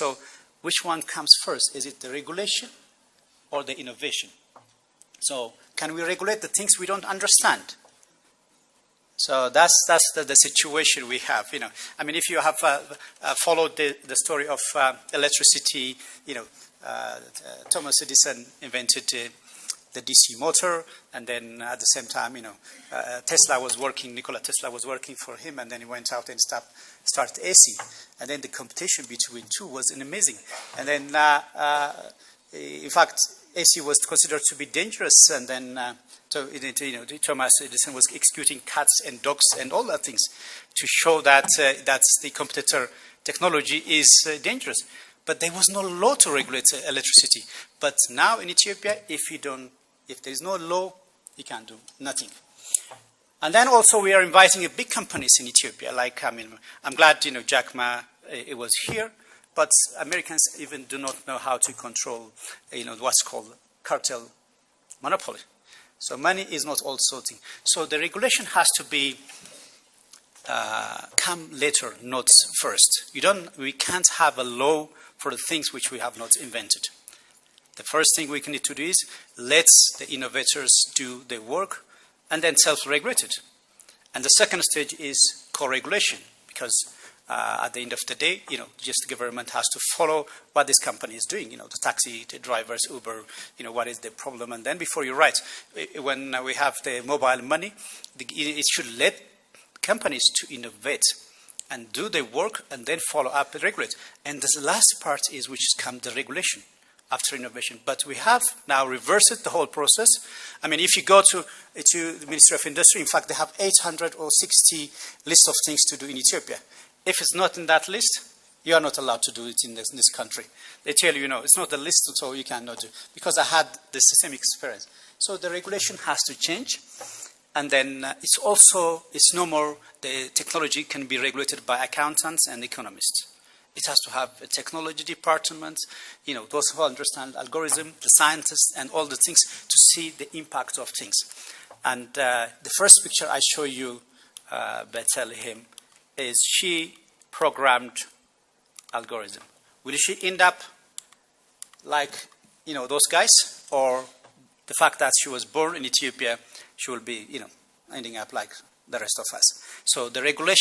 So which one comes first? Is it the regulation or the innovation? So can we regulate the things we don't understand? So that's the situation we have. I mean, if you have followed the story of electricity, Thomas Edison invented the DC motor, and then at the same time, Nikola Tesla was working for him, and then he went out and started AC. And then the competition between two was amazing. And then, in fact, AC was considered to be dangerous, and then Thomas Edison was executing cats and dogs and all that things to show that the competitor technology is dangerous. But there was no law to regulate electricity. But now in Ethiopia, if there is no law, you can do nothing. And then also we are inviting big companies in Ethiopia. I'm glad Jack Ma it was here, but Americans even do not know how to control what's called cartel monopoly. So money is not also thing. So the regulation has to be come later, not first. We can't have a law for the things which we have not invented. The first thing we need to do is let the innovators do their work and then self-regulate it. And the second stage is co-regulation, because at the end of the day, just the government has to follow what this company is doing. The taxi, the drivers, Uber, what is the problem. And then before you write, when we have the mobile money, it should let companies to innovate and do their work and then follow up and regulate. And the last part is which comes the regulation after innovation. But we have now reversed the whole process. I mean, if you go to the Ministry of Industry, in fact, they have 860 lists of things to do in Ethiopia. If it's not in that list, you are not allowed to do it in this country. They tell you, it's not the list, so you cannot do it. Because I had the same experience. So the regulation has to change. And then it's no more the technology can be regulated by accountants and economists. It has to have a technology department, those who understand algorithm, the scientists, and all the things to see the impact of things. And the first picture I show you, Bethlehem, is she programmed algorithm. Will she end up like, those guys? Or the fact that she was born in Ethiopia, she will be, ending up like the rest of us. So the regulation